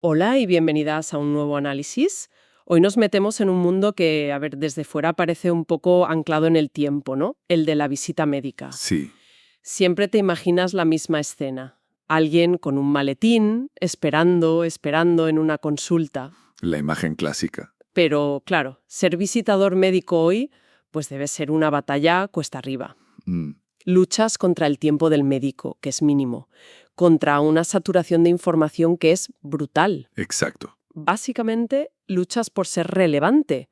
Hola y bienvenidas a un nuevo análisis. Hoy nos metemos en un mundo que, a ver, desde fuera parece un poco anclado en el tiempo, ¿no? El de la visita médica. Sí, Siempre te imaginas la misma escena. Alguien con un maletín, esperando en una consulta. la imagen clásica. Pero, claro, ser visitador médico hoy, pues debe ser una batalla cuesta arriba. Mm, Luchas contra el tiempo del médico, que es mínimo, contra una saturación de información que es brutal. exacto. Básicamente, luchas por ser relevante.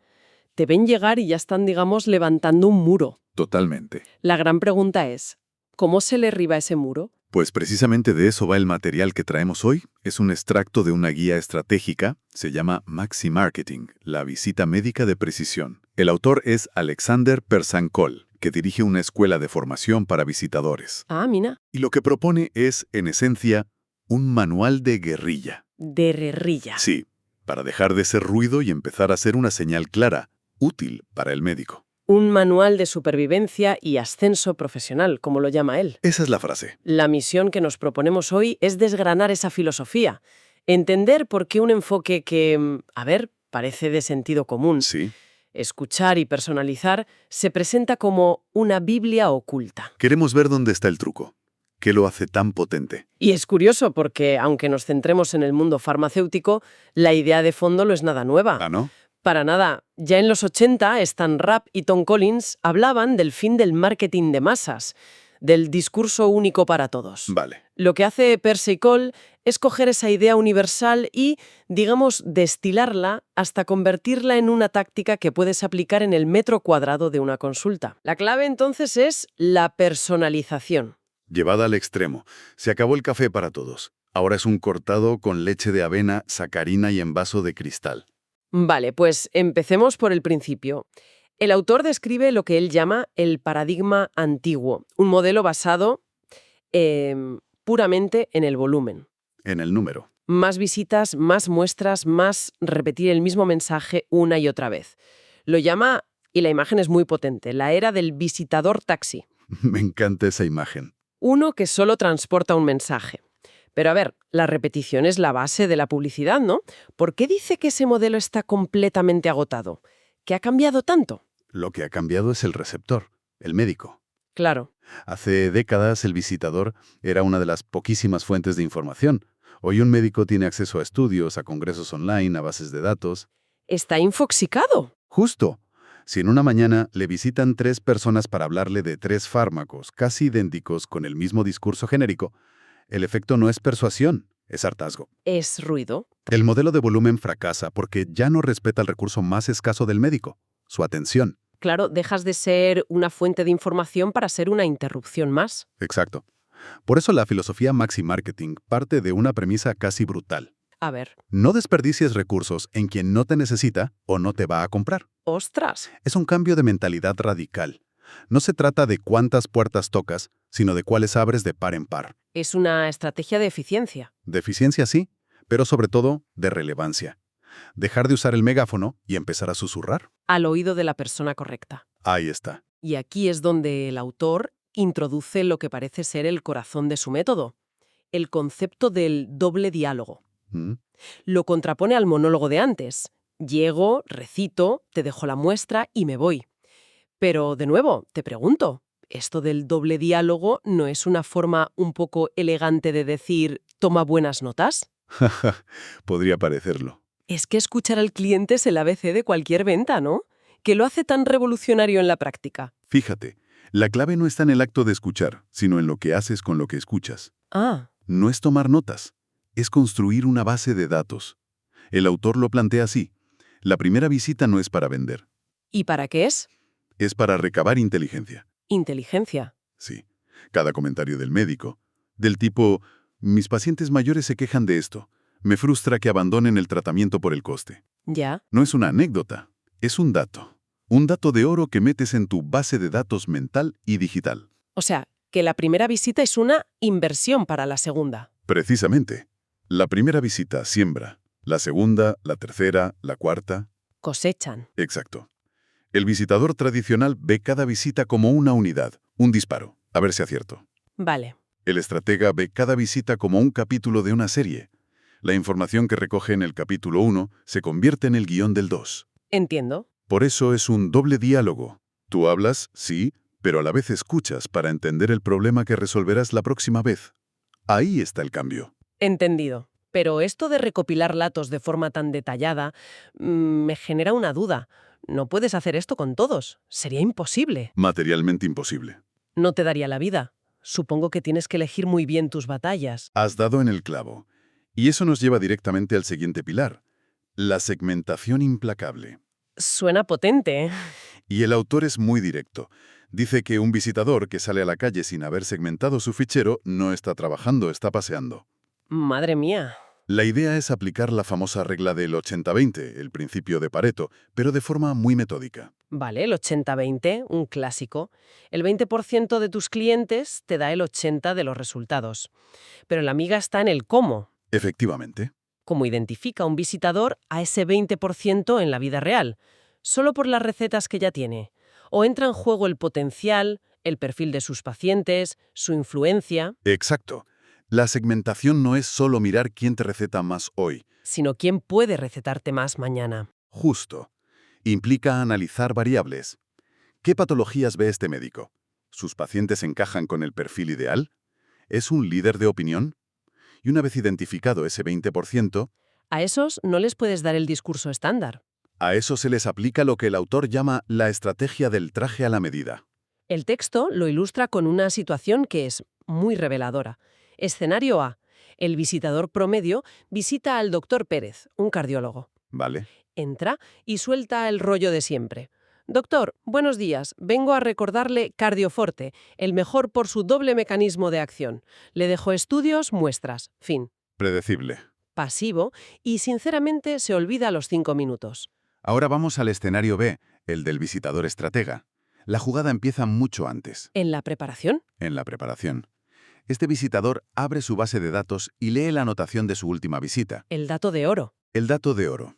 Te ven llegar y ya están, digamos, levantando un muro. Totalmente. La gran pregunta es, ¿cómo se le derriba ese muro? Pues precisamente de eso va el material que traemos hoy. Es un extracto de una guía estratégica. Se llama Maxi Marketing, la visita médica de precisión. El autor es Alexander Persankol, que dirige una escuela de formación para visitadores. Ah, mira, Y lo que propone es, en esencia, un manual de guerrilla. de guerrilla. Sí, para dejar de ser ruido y empezar a ser una señal clara, útil para el médico. Un manual de supervivencia y ascenso profesional, como lo llama él. Esa es la frase. La misión que nos proponemos hoy es desgranar esa filosofía, entender por qué un enfoque que, a ver, parece de sentido común, Sí. escuchar y personalizar, se presenta como una Biblia oculta. Queremos ver dónde está el truco. ¿Qué lo hace tan potente? Y es curioso porque, aunque nos centremos en el mundo farmacéutico, la idea de fondo no es nada nueva. Ah, ¿no? Para nada. Ya en los 80, Stan Rapp y Tom Collins hablaban del fin del marketing de masas, del discurso único para todos. Vale. Lo que hace Percy Cole es coger esa idea universal y, digamos, destilarla hasta convertirla en una táctica que puedes aplicar en el metro cuadrado de una consulta. La clave entonces es la personalización. Llevada al extremo. Se acabó el café para todos. Ahora es un cortado con leche de avena, sacarina y en vaso de cristal. Vale, pues empecemos por el principio. El autor describe lo que él llama el paradigma antiguo, un modelo basado puramente en el volumen. En el número. Más visitas, más muestras, más repetir el mismo mensaje una y otra vez. Lo llama, y la imagen es muy potente, la era del visitador taxi. Me encanta esa imagen. Uno que solo transporta un mensaje. Pero a ver, la repetición es la base de la publicidad, ¿no? ¿Por qué dice que ese modelo está completamente agotado? ¿Qué ha cambiado tanto? Lo que ha cambiado es el receptor, el médico. Claro. Hace décadas el visitador era una de las poquísimas fuentes de información. Hoy un médico tiene acceso a estudios, a congresos online, a bases de datos. Está infoxicado. Justo. Si en una mañana le visitan 3 personas para hablarle de 3 fármacos casi idénticos con el mismo discurso genérico, el efecto no es persuasión, es hartazgo. Es ruido. El modelo de volumen fracasa porque ya no respeta el recurso más escaso del médico, su atención. Claro, dejas de ser una fuente de información para ser una interrupción más. Exacto. Por eso la filosofía Maxi Marketing parte de una premisa casi brutal. A ver. No desperdicies recursos en quien no te necesita o no te va a comprar. ¡Ostras! Es un cambio de mentalidad radical. No se trata de cuántas puertas tocas, sino de cuáles abres de par en par. Es una estrategia de eficiencia. De eficiencia sí, pero sobre todo de relevancia. Dejar de usar el megáfono y empezar a susurrar. Al oído de la persona correcta. Ahí está. Y aquí es donde el autor introduce lo que parece ser el corazón de su método, el concepto del doble diálogo. ¿Mm? Lo contrapone al monólogo de antes. Llego, recito, te dejo la muestra y me voy. Pero, de nuevo, te pregunto, ¿esto del doble diálogo no es una forma un poco elegante de decir toma buenas notas? Podría parecerlo. Es que escuchar al cliente es el ABC de cualquier venta, ¿no? ¿Qué lo hace tan revolucionario en la práctica? Fíjate, la clave no está en el acto de escuchar, sino en lo que haces con lo que escuchas. Ah, No es tomar notas, es construir una base de datos. El autor lo plantea así. La primera visita no es para vender, ¿y para qué es? es para recabar inteligencia. Inteligencia. Sí, cada comentario del médico, del tipo, mis pacientes mayores se quejan de esto, me frustra que abandonen el tratamiento por el coste. Ya. No es una anécdota, es un dato de oro que metes en tu base de datos mental y digital. O sea, que la primera visita es una inversión para la segunda. Precisamente, la primera visita siembra, la segunda, la tercera, la cuarta. Cosechan. Exacto. El visitador tradicional ve cada visita como una unidad, un disparo, a ver si acierto. Vale. El estratega ve cada visita como un capítulo de una serie. La información que recoge en el capítulo 1 se convierte en el guión del 2. Entiendo. Por eso es un doble diálogo. Tú hablas, sí, pero a la vez escuchas para entender el problema que resolverás la próxima vez. Ahí está el cambio. Entendido. Pero esto de recopilar datos de forma tan detallada me genera una duda. No puedes hacer esto con todos. Sería imposible. Materialmente imposible. No te daría la vida. Supongo que tienes que elegir muy bien tus batallas. Has dado en el clavo. Y eso nos lleva directamente al siguiente pilar, la segmentación implacable. Suena potente, ¿eh? Y el autor es muy directo. Dice que un visitador que sale a la calle sin haber segmentado su fichero no está trabajando, está paseando. Madre mía. La idea es aplicar la famosa regla del 80-20, el principio de Pareto, pero de forma muy metódica. Vale, el 80-20, un clásico. El 20% de tus clientes te da el 80% de los resultados. Pero la amiga está en el cómo. Efectivamente. ¿Cómo identifica un visitador a ese 20% en la vida real? ¿Solo por las recetas que ya tiene? ¿O entra en juego el potencial, el perfil de sus pacientes, su influencia, Exacto. La segmentación no es solo mirar quién te receta más hoy. sino quién puede recetarte más mañana? Justo. Implica analizar variables. ¿Qué patologías ve este médico? ¿Sus pacientes encajan con el perfil ideal? ¿Es un líder de opinión? Y una vez identificado ese 20%, A esos no les puedes dar el discurso estándar. a eso se les aplica lo que el autor llama la estrategia del traje a la medida. El texto lo ilustra con una situación que es muy reveladora. Escenario A. El visitador promedio visita al doctor Pérez, un cardiólogo. ¿Vale? Entra y suelta el rollo de siempre. Doctor, buenos días. Vengo a recordarle Cardioforte, el mejor por su doble mecanismo de acción. Le dejo estudios, muestras. Fin. Predecible. Pasivo y, sinceramente, se olvida a los 5 minutos. Ahora vamos al escenario B, el del visitador estratega. La jugada empieza mucho antes, ¿En la preparación? en la preparación. Este visitador abre su base de datos y lee la anotación de su última visita. El dato de oro. El dato de oro.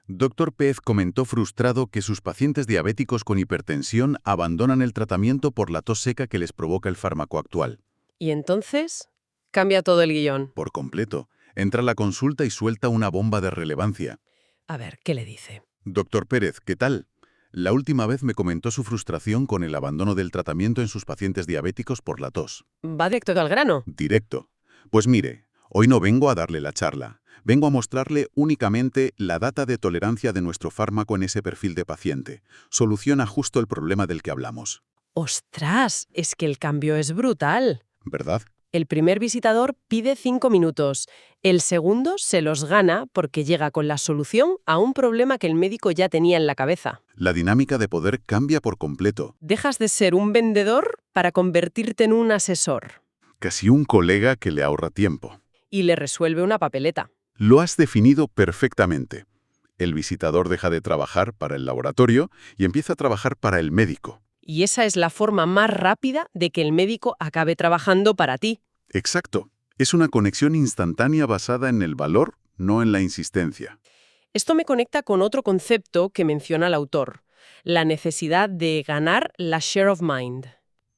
Dr. Pez comentó frustrado que sus pacientes diabéticos con hipertensión abandonan el tratamiento por la tos seca que les provoca el fármaco actual. Y entonces cambia todo el guión. Por completo. Entra a la consulta y suelta una bomba de relevancia. A ver, ¿qué le dice? Doctor Pérez, ¿qué tal? La última vez me comentó su frustración con el abandono del tratamiento en sus pacientes diabéticos por la tos. Va directo al grano. Directo. Pues mire, hoy no vengo a darle la charla. Vengo a mostrarle únicamente la data de tolerancia de nuestro fármaco en ese perfil de paciente. Soluciona justo el problema del que hablamos. ¡Ostras! Es que el cambio es brutal. ¿Verdad? El primer visitador pide 5 minutos. El segundo se los gana porque llega con la solución a un problema que el médico ya tenía en la cabeza. La dinámica de poder cambia por completo. Dejas de ser un vendedor para convertirte en un asesor. Casi un colega que le ahorra tiempo. Y le resuelve una papeleta. Lo has definido perfectamente. El visitador deja de trabajar para el laboratorio y empieza a trabajar para el médico. Y esa es la forma más rápida de que el médico acabe trabajando para ti. Exacto. Es una conexión instantánea basada en el valor, no en la insistencia. Esto me conecta con otro concepto que menciona el autor, la necesidad de ganar la share of mind.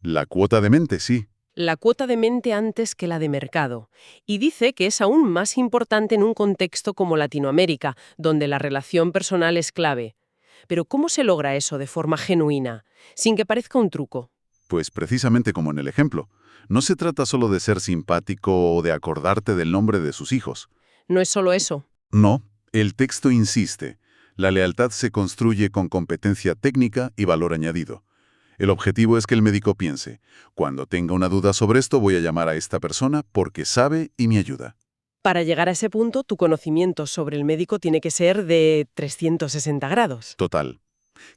La cuota de mente, sí. La cuota de mente antes que la de mercado. Y dice que es aún más importante en un contexto como Latinoamérica, donde la relación personal es clave. Pero ¿cómo se logra eso de forma genuina, sin que parezca un truco? Pues precisamente como en el ejemplo. No se trata solo de ser simpático o de acordarte del nombre de sus hijos. No es solo eso. No, el texto insiste. La lealtad se construye con competencia técnica y valor añadido. El objetivo es que el médico piense, cuando tenga una duda sobre esto voy a llamar a esta persona porque sabe y me ayuda. Para llegar a ese punto, tu conocimiento sobre el médico tiene que ser de 360 grados. Total.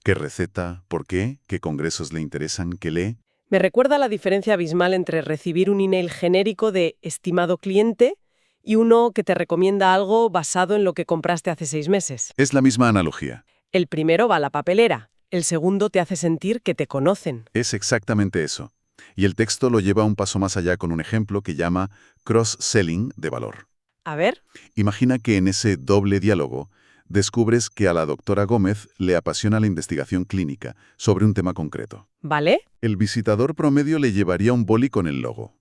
¿Qué receta? ¿Por qué? ¿Qué congresos le interesan? ¿Qué lee? Me recuerda la diferencia abismal entre recibir un email genérico de estimado cliente y uno que te recomienda algo basado en lo que compraste hace 6 meses. Es la misma analogía. El primero va a la papelera, el segundo te hace sentir que te conocen. Es exactamente eso. Y el texto lo lleva un paso más allá con un ejemplo que llama cross-selling de valor. A ver, Imagina que en ese doble diálogo descubres que a la doctora Gómez le apasiona la investigación clínica sobre un tema concreto. ¿vale? El visitador promedio le llevaría un boli con el logo.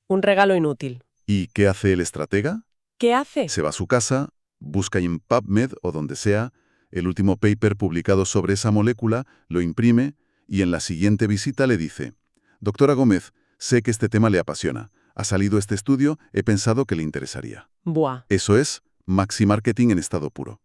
Un regalo inútil. ¿Y qué hace el estratega? ¿Qué hace? Se va a su casa, busca en PubMed o donde sea el último paper publicado sobre esa molécula, lo imprime y en la siguiente visita le dice: «Doctora Gómez, sé que este tema le apasiona. Ha salido este estudio, he pensado que le interesaría». Buah. Eso es maxi-marketing en estado puro.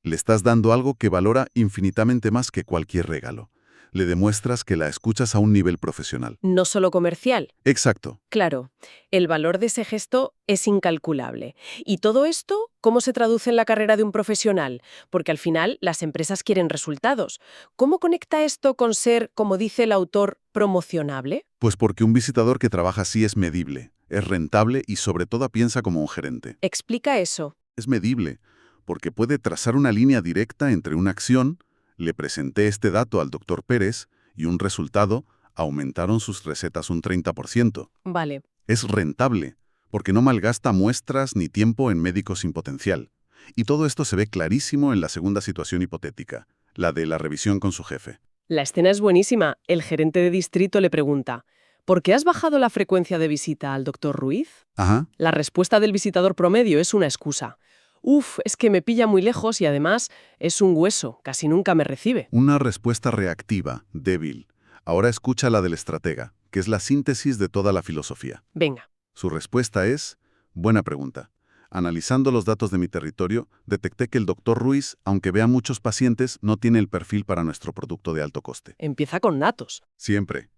Le estás dando algo que valora infinitamente más que cualquier regalo. Le demuestras que la escuchas a un nivel profesional. No solo comercial. Exacto. Claro, el valor de ese gesto es incalculable. ¿Y todo esto cómo se traduce en la carrera de un profesional? Porque al final las empresas quieren resultados. ¿Cómo conecta esto con ser, como dice el autor, promocionable? Pues porque un visitador que trabaja así es medible, es rentable y sobre todo piensa como un gerente. Explica eso. Es medible, porque puede trazar una línea directa entre una acción, le presenté este dato al doctor Pérez, y un resultado, aumentaron sus recetas un 30%. Vale. Es rentable, porque no malgasta muestras ni tiempo en médicos sin potencial. Y todo esto se ve clarísimo en la segunda situación hipotética, la de la revisión con su jefe. La escena es buenísima. El gerente de distrito le pregunta: ¿por qué has bajado la frecuencia de visita al doctor Ruiz? Ajá. La respuesta del visitador promedio es una excusa. Uf, es que me pilla muy lejos y además es un hueso, casi nunca me recibe. Una respuesta reactiva, débil. Ahora escucha la del estratega, que es la síntesis de toda la filosofía. Venga. Su respuesta es: buena pregunta. Analizando los datos de mi territorio, detecté que el doctor Ruiz, aunque vea muchos pacientes, no tiene el perfil para nuestro producto de alto coste. Empieza con datos. Siempre.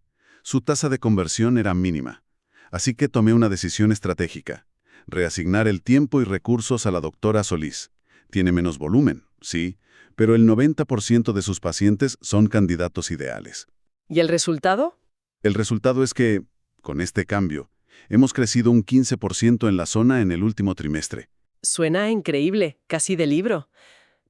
Su tasa de conversión era mínima. Así que tomé una decisión estratégica: reasignar el tiempo y recursos a la doctora Solís. Tiene menos volumen, sí, pero el 90% de sus pacientes son candidatos ideales. ¿Y el resultado? El resultado es que, con este cambio, hemos crecido un 15% en la zona en el último trimestre. Suena increíble, casi de libro.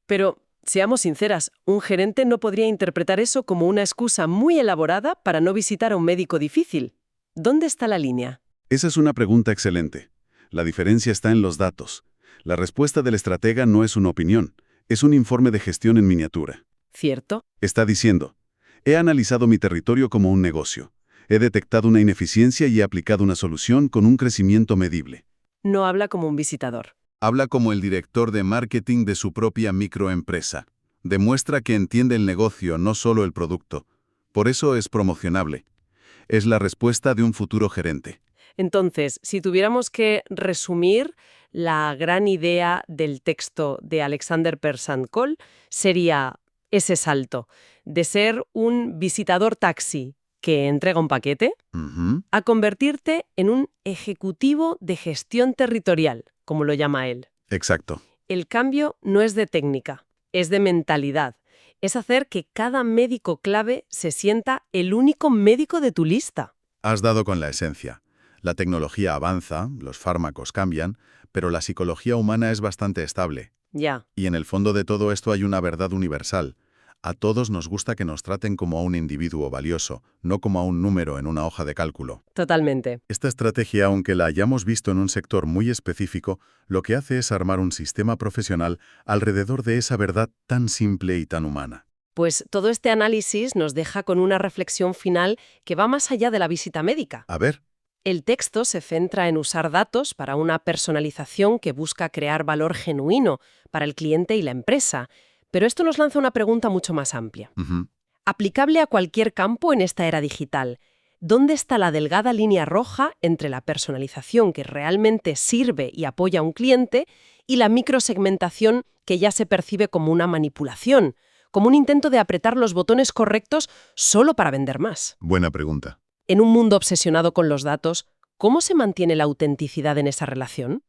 Pero, seamos sinceras, un gerente no podría interpretar eso como una excusa muy elaborada para no visitar a un médico difícil. ¿Dónde está la línea? Esa es una pregunta excelente. La diferencia está en los datos. La respuesta del estratega no es una opinión, es un informe de gestión en miniatura. ¿Cierto? Está diciendo: he analizado mi territorio como un negocio. He detectado una ineficiencia y he aplicado una solución con un crecimiento medible. No habla como un visitador. Habla como el director de marketing de su propia microempresa. Demuestra que entiende el negocio, no solo el producto. Por eso es promocionable. Es la respuesta de un futuro gerente. Entonces, si tuviéramos que resumir la gran idea del texto de Alexander Persancol, sería ese salto de ser un visitador taxi que entrega un paquete Ujú. a convertirte en un ejecutivo de gestión territorial, como lo llama él. Exacto. El cambio no es de técnica, es de mentalidad. Es hacer que cada médico clave se sienta el único médico de tu lista. Has dado con la esencia. La tecnología avanza, los fármacos cambian, pero la psicología humana es bastante estable. Ya, Y en el fondo de todo esto hay una verdad universal. A todos nos gusta que nos traten como a un individuo valioso, no como a un número en una hoja de cálculo. totalmente. Esta estrategia, aunque la hayamos visto en un sector muy específico, lo que hace es armar un sistema profesional alrededor de esa verdad tan simple y tan humana. Pues todo este análisis nos deja con una reflexión final que va más allá de la visita médica. A ver, El texto se centra en usar datos para una personalización que busca crear valor genuino para el cliente y la empresa, pero esto nos lanza una pregunta mucho más amplia. Aplicable a cualquier campo en esta era digital. ¿Dónde está la delgada línea roja entre la personalización que realmente sirve y apoya a un cliente y la microsegmentación que ya se percibe como una manipulación, como un intento de apretar los botones correctos solo para vender más? buena pregunta. En un mundo obsesionado con los datos, ¿cómo se mantiene la autenticidad en esa relación?